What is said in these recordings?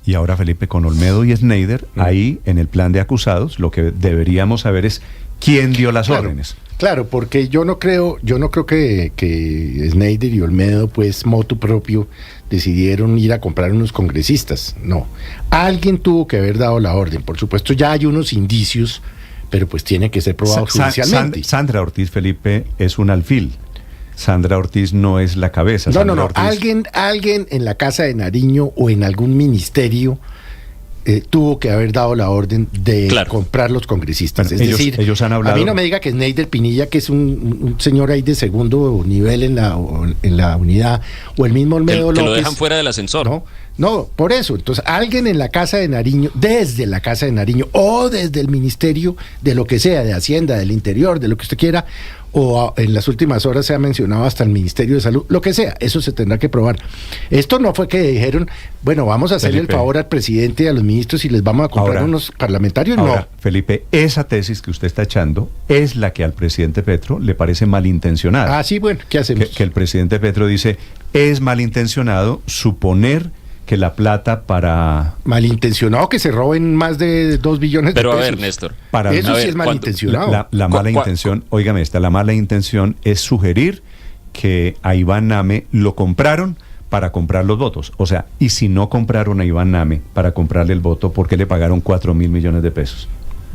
Y ahora, Felipe, con Olmedo y Schneider, ahí en el plan de acusados, lo que deberíamos saber es quién dio las órdenes. Claro, porque yo no creo que Schneider y Olmedo, pues, motu propio, decidieron ir a comprar unos congresistas. No. Alguien tuvo que haber dado la orden. Por supuesto, ya hay unos indicios, pero pues tiene que ser probado judicialmente. Sandra Ortiz, Felipe, es un alfil. Sandra Ortiz no es la cabeza. No. Alguien en la Casa de Nariño o en algún ministerio tuvo que haber dado la orden de comprar los congresistas. Bueno, ellos han hablado. A mí no me diga que Schneider Pinilla, que es un señor ahí de segundo nivel en la unidad, o el mismo Olmedo López. Que lo dejan fuera del ascensor. No, por eso. Entonces, alguien en la Casa de Nariño, desde la Casa de Nariño, o desde el Ministerio de lo que sea, de Hacienda, del Interior, de lo que usted quiera, o en las últimas horas se ha mencionado hasta el Ministerio de Salud, lo que sea, eso se tendrá que probar. Esto no fue que dijeron, bueno, vamos a hacerle el favor al presidente y a los ministros y les vamos a comprar unos parlamentarios. No. Felipe, esa tesis que usted está echando es la que al presidente Petro le parece malintencionada. Ah, sí, bueno, ¿qué hacemos? Que el presidente Petro dice, es malintencionado suponer que la plata para... Malintencionado que se roben más de 2 billones de pesos. Pero a ver, Néstor. Eso sí es malintencionado. La mala intención, óigame esta, la mala intención es sugerir que a Iván Name lo compraron para comprar los votos. O sea, y si no compraron a Iván Name para comprarle el voto, ¿por qué le pagaron 4.000 millones de pesos?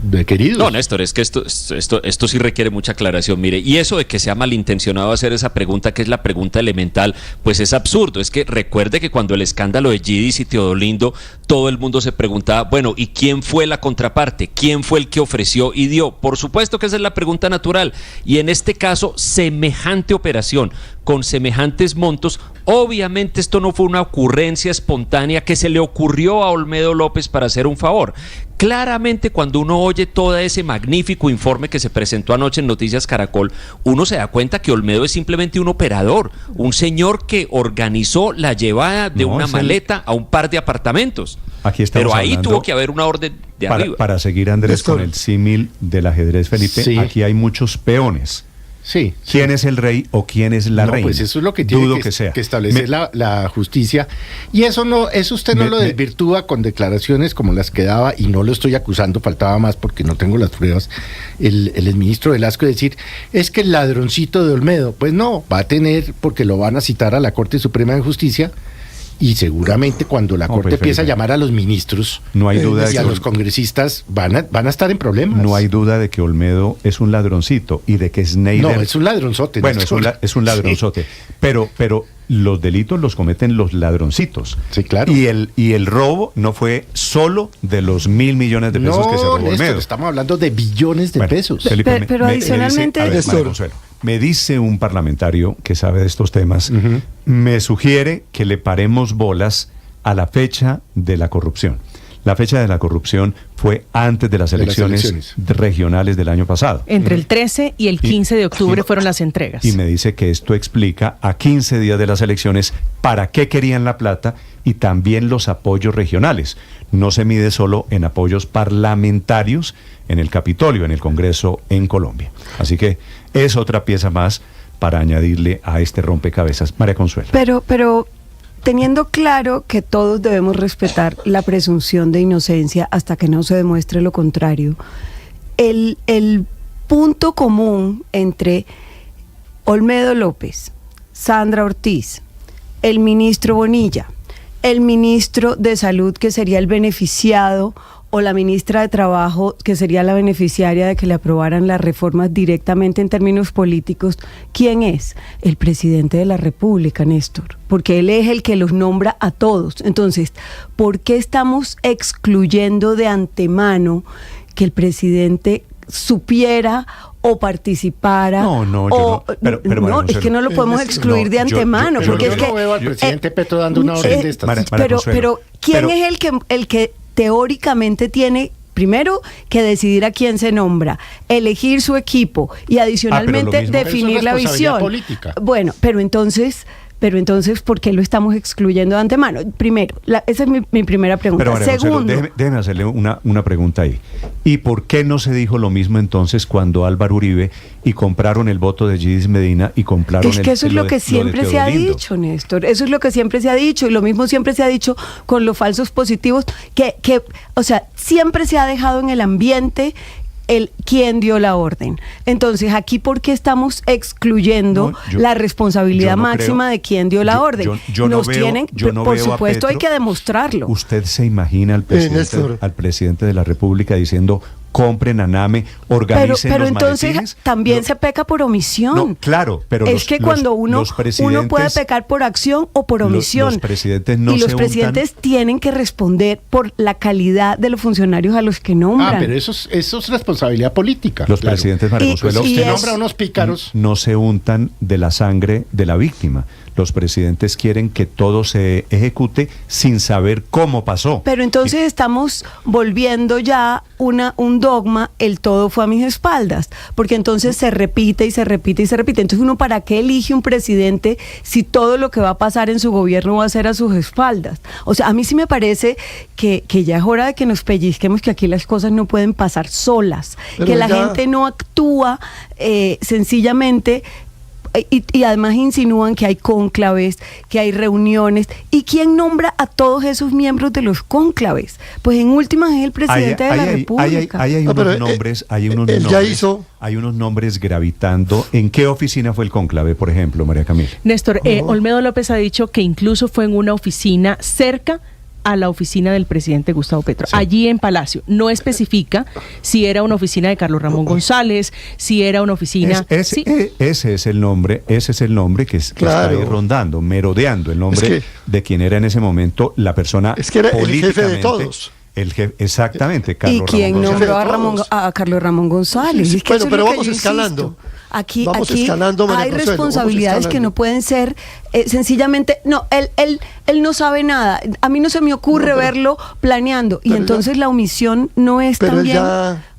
De queridos. No, Néstor, es que esto sí requiere mucha aclaración. Mire, y eso de que sea malintencionado hacer esa pregunta, que es la pregunta elemental, pues es absurdo. Es que recuerde que cuando el escándalo de Yidis y Teodolindo, todo el mundo se preguntaba, bueno, ¿y quién fue la contraparte? ¿Quién fue el que ofreció y dio? Por supuesto que esa es la pregunta natural. Y en este caso, semejante operación, con semejantes montos, obviamente esto no fue una ocurrencia espontánea que se le ocurrió a Olmedo López para hacer un favor. Claramente, cuando uno oye todo ese magnífico informe que se presentó anoche en Noticias Caracol, uno se da cuenta que Olmedo es simplemente un operador, un señor que organizó la llevada de una maleta a un par de apartamentos. Aquí estamos Pero ahí hablando, tuvo que haber una orden de arriba. Para seguir, Andrés, con el símil del ajedrez, Felipe, aquí hay muchos peones. Sí. ¿Quién es el rey o quién es la reina? Pues eso es lo que tiene que establecer la justicia. Y eso usted no lo desvirtúa con declaraciones como las que daba, y no lo estoy acusando, faltaba más porque no tengo las pruebas, el exministro Velasco, decir, es que el ladroncito de Olmedo, pues no, va a tener, porque lo van a citar a la Corte Suprema de Justicia, y seguramente cuando la Corte empieza a llamar a los ministros no hay duda y a los congresistas van a estar en problemas. No hay duda de que Olmedo es un ladroncito y de que Schneider... No, es un ladronzote. Bueno, es un ladronzote. Sí. Pero los delitos los cometen los ladroncitos. Sí, claro. Y el robo no fue solo de los 1.000 millones de pesos que se robó Olmedo. Estamos hablando de billones de pesos. Felipe, pero adicionalmente... Me dice un parlamentario que sabe de estos temas, me sugiere que le paremos bolas a la fecha de la corrupción. La fecha de la corrupción fue antes de las elecciones regionales del año pasado. Entre el 13 y el 15 de octubre fueron las entregas. Y me dice que esto explica a 15 días de las elecciones para qué querían la plata y también los apoyos regionales. No se mide solo en apoyos parlamentarios en el Capitolio, en el Congreso en Colombia. Así que es otra pieza más para añadirle a este rompecabezas. María Consuelo. Pero teniendo claro que todos debemos respetar la presunción de inocencia hasta que no se demuestre lo contrario, el punto común entre Olmedo López, Sandra Ortiz, el ministro Bonilla, el ministro de Salud, que sería el beneficiado, o la ministra de Trabajo, que sería la beneficiaria de que le aprobaran las reformas directamente en términos políticos, ¿quién es? El presidente de la República, Néstor, porque él es el que los nombra a todos. Entonces, ¿por qué estamos excluyendo de antemano que el presidente supiera o participara? Pero no, es que no lo podemos excluir de antemano, porque es que no veo al presidente Petro dando una orden de estas. Pero ¿quién es el que teóricamente tiene primero que decidir a quién se nombra, elegir su equipo y adicionalmente definir la visión política? Bueno, pero entonces Pero entonces, ¿por qué lo estamos excluyendo de antemano? Primero, esa es mi primera pregunta. Pero Segundo, déjeme hacerle una pregunta ahí. ¿Y por qué no se dijo lo mismo entonces cuando Álvaro Uribe y compraron el voto de Yidis Medina y compraron es que eso es lo que siempre se ha dicho, Néstor. Eso es lo que siempre se ha dicho, y lo mismo siempre se ha dicho con los falsos positivos, o sea, siempre se ha dejado en el ambiente el quién dio la orden. Entonces, aquí, ¿por qué estamos excluyendo la responsabilidad máxima de quién dio la orden? Por supuesto, hay que demostrarlo. ¿Usted se imagina al presidente de la República diciendo: compren ANAME, organicen pero los entonces maletines? También se peca por omisión. No, claro, pero es que cuando uno puede pecar por acción o por omisión. Los presidentes no y los presidentes tienen que responder por la calidad de los funcionarios a los que nombran. Pero eso es responsabilidad política. Los presidentes, María Consuelo, usted nombra unos pícaros. No se untan de la sangre de la víctima. Los presidentes quieren que todo se ejecute sin saber cómo pasó. Pero entonces estamos volviendo ya un dogma, el todo fue a mis espaldas, porque entonces se repite y se repite y se repite. Entonces uno, ¿para qué elige un presidente si todo lo que va a pasar en su gobierno va a ser a sus espaldas? O sea, a mí sí me parece que ya es hora de que nos pellizquemos, que aquí las cosas no pueden pasar solas, pero que la gente no actúa sencillamente. Y además insinúan que hay cónclaves, que hay reuniones. ¿Y quién nombra a todos esos miembros de los cónclaves? Pues en últimas es el presidente de la República. Hay unos nombres gravitando. ¿En qué oficina fue el cónclave, por ejemplo, María Camila? Néstor, Olmedo López ha dicho que incluso fue en una oficina cerca a la oficina del presidente Gustavo Petro, sí, allí en Palacio. No especifica si era una oficina de Carlos Ramón González, si era una oficina... Ese es el nombre que está ahí rondando, merodeando, el nombre de quien era en ese momento la persona era el jefe de todos. Exactamente, Carlos Ramón. ¿Y quién nombró a Carlos Ramón González? Sí, bueno, pero vamos escalando. Aquí hay responsabilidades que no pueden ser sencillamente... No, él no sabe nada. A mí no se me ocurre verlo planeando. Y entonces la omisión no es también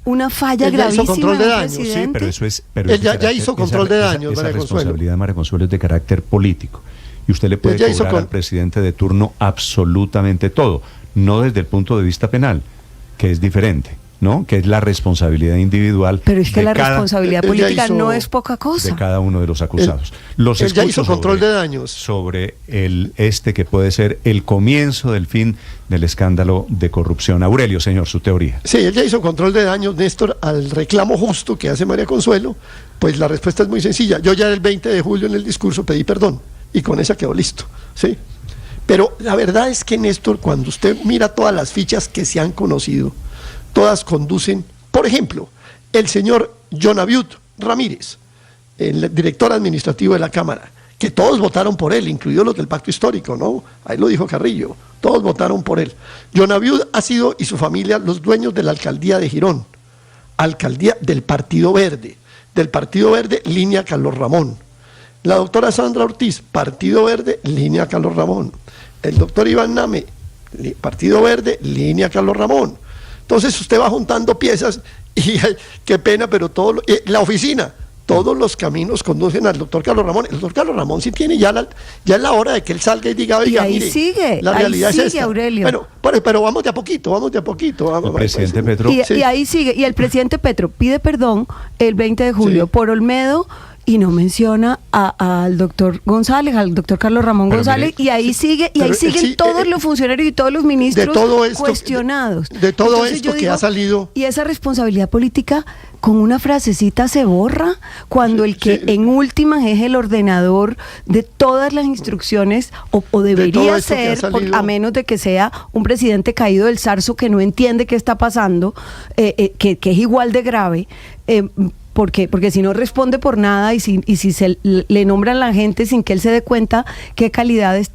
una falla gravísima. Hizo control de daños. Sí, pero eso es... Él ya hizo control de daños, Esa responsabilidad de María Consuelo es de carácter político. Y usted le puede cobrar al presidente de turno absolutamente todo. No desde el punto de vista penal, que es diferente, ¿no? Que es la responsabilidad individual. Pero es que la responsabilidad política no es poca cosa. De cada uno de los acusados. Él ya hizo control de daños. Sobre que puede ser el comienzo del fin del escándalo de corrupción. Aurelio, señor, su teoría. Sí, él ya hizo control de daños, Néstor, al reclamo justo que hace María Consuelo. Pues la respuesta es muy sencilla. Yo ya el 20 de julio en el discurso pedí perdón y con esa quedó listo, ¿sí? Pero la verdad es que, Néstor, cuando usted mira todas las fichas que se han conocido, todas conducen, por ejemplo, el señor John Abiud Ramírez, el director administrativo de la Cámara, que todos votaron por él, incluidos los del Pacto Histórico, ¿no? Ahí lo dijo Carrillo, todos votaron por él. John Abiud ha sido, y su familia, los dueños de la alcaldía de Girón, alcaldía del Partido Verde, línea Carlos Ramón. La doctora Sandra Ortiz, Partido Verde, línea Carlos Ramón. El doctor Iván Name, Partido Verde, línea Carlos Ramón. Entonces usted va juntando piezas y qué pena, pero la oficina, todos los caminos conducen al doctor Carlos Ramón. El doctor Carlos Ramón sí tiene ya es la hora de que él salga y diga, oiga, ahí mire, sigue, la realidad es esta. Aurelio. Bueno, pero vamos de a poquito. El presidente Petro. Y ahí sigue, y el presidente Petro pide perdón el 20 de julio por Olmedo, y no menciona al doctor González, al doctor Carlos Ramón González, y ahí siguen todos los funcionarios y todos los ministros cuestionados. De todo esto que ha salido. Y esa responsabilidad política con una frasecita se borra, cuando el que en últimas es el ordenador de todas las instrucciones, o debería ser, a menos de que sea un presidente caído del zarzo que no entiende qué está pasando, que es igual de grave, porque si no responde por nada y si le nombran a la gente sin que él se dé cuenta qué calidades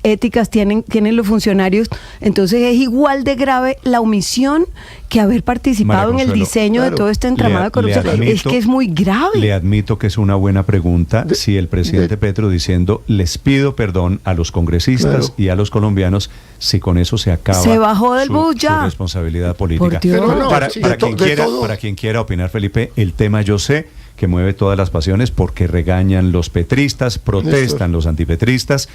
éticas tienen los funcionarios, entonces es igual de grave la omisión que haber participado en el diseño de todo este entramado de corrupción. Es que es muy grave. Le admito que es una buena pregunta si el presidente Petro diciendo, les pido perdón a los congresistas y a los colombianos, si con eso se acaba se bajó del bus ya. Su responsabilidad política. Para quien quiera opinar, Felipe, el tema yo sé que mueve todas las pasiones porque regañan los petristas, protestan los antipetristas.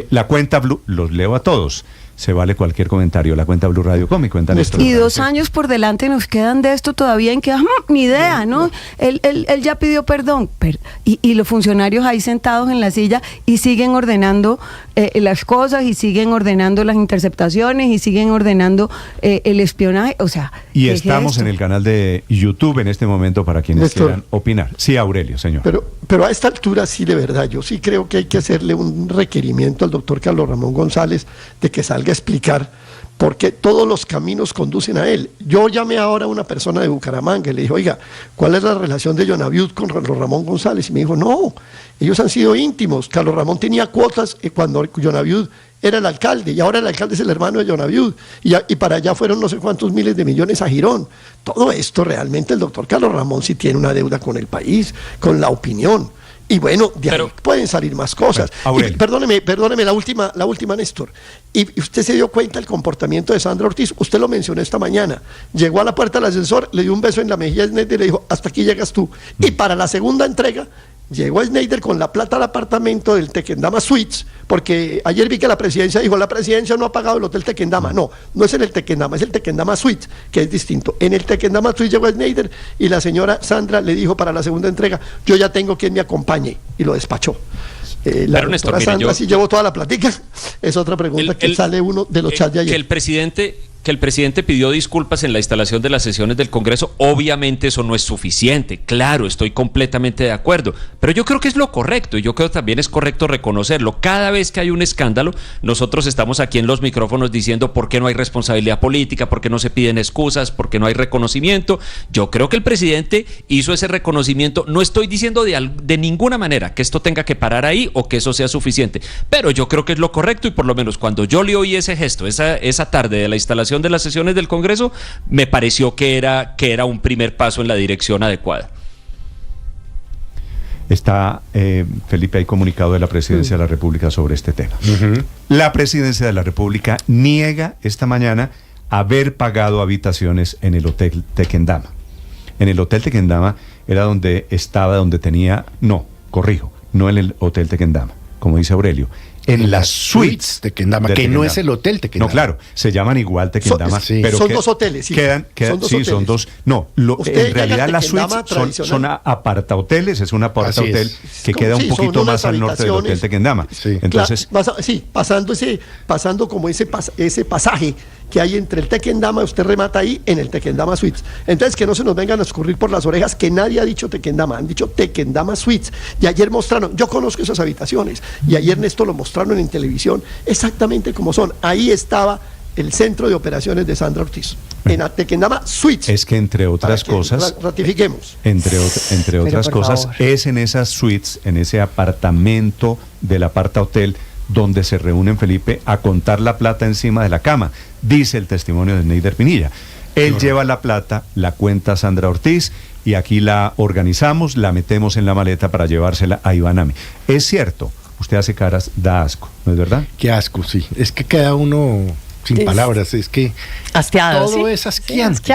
La cuenta Blue, los leo a todos. Se vale cualquier comentario. La cuenta Blue Radio Com y cuenta Néstor. Y 2 años por delante nos quedan de esto todavía en que, ni idea, ¿no? Él ya pidió perdón. Y los funcionarios ahí sentados en la silla y siguen ordenando las cosas y siguen ordenando las interceptaciones y siguen ordenando el espionaje. O sea, y estamos en el canal de YouTube en este momento para quienes Néstor, quieran opinar. Sí, Aurelio, señor. Pero a esta altura sí, de verdad, yo sí creo que hay que hacerle un requerimiento al doctor Carlos Ramón González de que salga a explicar porque todos los caminos conducen a él. Yo llamé ahora a una persona de Bucaramanga y le dije, oiga, ¿cuál es la relación de Jonaviud con Carlos Ramón González? Y me dijo, no, ellos han sido íntimos. Carlos Ramón tenía cuotas cuando Jonaviud era el alcalde y ahora el alcalde es el hermano de Jonaviud y para allá fueron no sé cuántos miles de millones a Girón. Todo esto realmente el doctor Carlos Ramón sí tiene una deuda con el país, con la opinión. Y bueno, de ahí pueden salir más cosas. Y perdóneme la última, Néstor. Y usted se dio cuenta del comportamiento de Sandra Ortiz, usted lo mencionó esta mañana. Llegó a la puerta del ascensor, le dio un beso en la mejilla a Snyder y le dijo, hasta aquí llegas tú. Y para la segunda entrega, llegó Snyder con la plata al apartamento del Tequendama Suites, porque ayer vi que la presidencia dijo, la presidencia no ha pagado el hotel Tequendama. No es en el Tequendama, es el Tequendama Suites, que es distinto. En el Tequendama Suites llegó Snyder y la señora Sandra le dijo para la segunda entrega, yo ya tengo quien me acompañe, y lo despachó. La doctora Sandra sí llevó toda la platica, es otra pregunta que sale uno de los chats de ayer. Que el presidente pidió disculpas en la instalación de las sesiones del Congreso, obviamente eso no es suficiente, claro, estoy completamente de acuerdo, pero yo creo que es lo correcto y yo creo que también es correcto reconocerlo. Cada vez que hay un escándalo, nosotros estamos aquí en los micrófonos diciendo por qué no hay responsabilidad política, por qué no se piden excusas, por qué no hay reconocimiento. Yo creo que el presidente hizo ese reconocimiento, no estoy diciendo de ninguna manera que esto tenga que parar ahí o que eso sea suficiente, pero yo creo que es lo correcto y por lo menos cuando yo le oí ese gesto, esa tarde de la instalación de las sesiones del Congreso, me pareció que era un primer paso en la dirección adecuada. Está, Felipe, hay comunicado de la Presidencia de la República sobre este tema. La Presidencia de la República niega esta mañana haber pagado habitaciones en el Hotel Tequendama. En el Hotel Tequendama era donde tenía, no en el Hotel Tequendama, como dice Aurelio. En las suites Tequendama, que no es el hotel Tequendama. No, claro, se llaman igual Tequendama, pero son dos hoteles. Son dos. No, en realidad las suites son apartahoteles, es un apartahotel que queda un poquito más al norte del Hotel Tequendama. Entonces, pasando como ese pasaje que hay entre el Tequendama, usted remata ahí en el Tequendama Suites. Entonces, que no se nos vengan a escurrir por las orejas que nadie ha dicho Tequendama, han dicho Tequendama Suites. Y ayer mostraron, yo conozco esas habitaciones, y ayer Néstor lo mostraron en televisión exactamente como son. Ahí estaba el centro de operaciones de Sandra Ortiz, en Tequendama Suites. Es que entre otras cosas, ratifiquemos. Entre otras cosas, es en esas suites, en ese apartamento del apartahotel, donde se reúnen, Felipe, a contar la plata encima de la cama, dice el testimonio de Snyder Pinilla. Él lleva la plata, la cuenta Sandra Ortiz, y aquí la organizamos, la metemos en la maleta para llevársela a Ivanami. Es cierto, usted hace caras, da asco, ¿no es verdad? Qué asco, sí. Es que queda uno sin palabras, es que asqueado, todo es asqueante. Sí,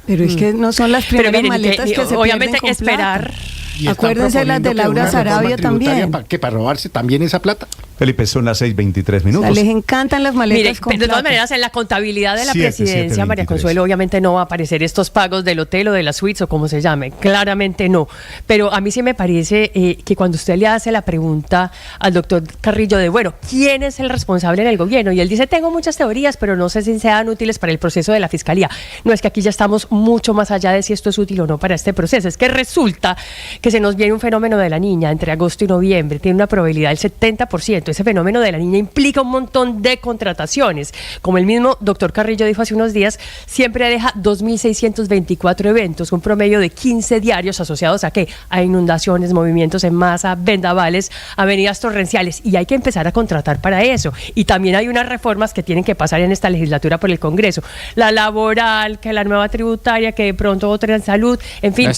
pero es que no son las primeras maletas que se obviamente pierden con esperar. Plata. Acuérdense las de Laura Sarabia también. ¿Para robarse también esa plata? Felipe, son las 6:23 minutos. O sea, les encantan las maletas con de todas plata. maneras, en la contabilidad de la presidencia, María Consuelo, obviamente no va a aparecer estos pagos del hotel o de la suites o como se llame. Claramente no. Pero a mí sí me parece que cuando usted le hace la pregunta al doctor Carrillo de, bueno, ¿quién es el responsable en el gobierno? Y él dice, tengo muchas teorías, pero no sé si sean útiles para el proceso de la fiscalía. No, es que aquí ya estamos mucho más allá de si esto es útil o no para este proceso. Es que resulta que se nos viene un fenómeno de la niña entre agosto y noviembre. Tiene una probabilidad del 70%. Ese fenómeno de la niña implica un montón de contrataciones. Como el mismo doctor Carrillo dijo hace unos días, siempre deja 2.624 eventos, un promedio de 15 diarios asociados a ¿qué? A inundaciones, movimientos en masa, vendavales, avenidas torrenciales, y hay que empezar a contratar para eso. Y también hay unas reformas que tienen que pasar en esta legislatura por el Congreso. La laboral, que la nueva tributaria, que de pronto otra en salud, en fin.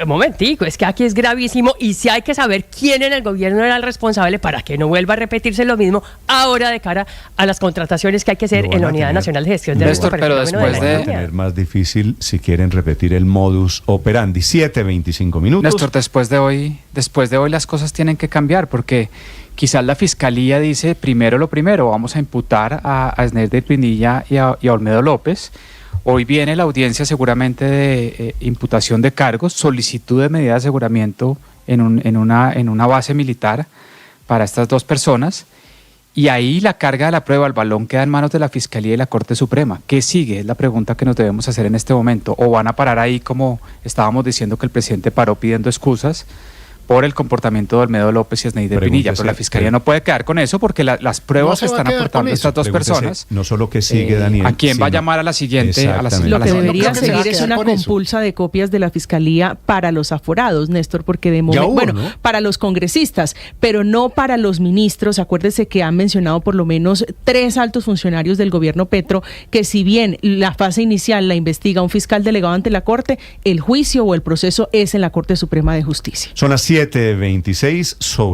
Un momentico, es que aquí es gravísimo y sí hay que saber quién en el gobierno era el responsable para que no vuelva a repetir repetirse lo mismo ahora de cara a las contrataciones que hay que hacer en la Unidad Nacional de Gestión de Riesgo. Pero después van a tener más difícil si quieren repetir el modus operandi. 7:25 minutos. Néstor, después de hoy las cosas tienen que cambiar, porque quizás la Fiscalía dice primero lo primero, vamos a imputar a Snyder Pinilla y a Olmedo López. Hoy viene la audiencia seguramente de imputación de cargos, solicitud de medida de aseguramiento en una base militar para estas dos personas, y ahí la carga de la prueba, el balón queda en manos de la Fiscalía y la Corte Suprema. ¿Qué sigue? Es la pregunta que nos debemos hacer en este momento. ¿O van a parar ahí, como estábamos diciendo que el presidente paró pidiendo excusas por el comportamiento de Olmedo López y Snyder Pinilla? Pero la Fiscalía no puede quedar con eso, porque las pruebas están aportando estas dos personas. No solo que sigue, Daniel. ¿A quién va a llamar a la siguiente? Lo que debería seguir es una compulsa de copias de la Fiscalía para los aforados, Néstor, porque de momento, ¿no? Para los congresistas, pero no para los ministros. Acuérdese que han mencionado por lo menos 3 altos funcionarios del gobierno Petro, que si bien la fase inicial la investiga un fiscal delegado ante la Corte, el juicio o el proceso es en la Corte Suprema de Justicia. Son las 7:26 sobre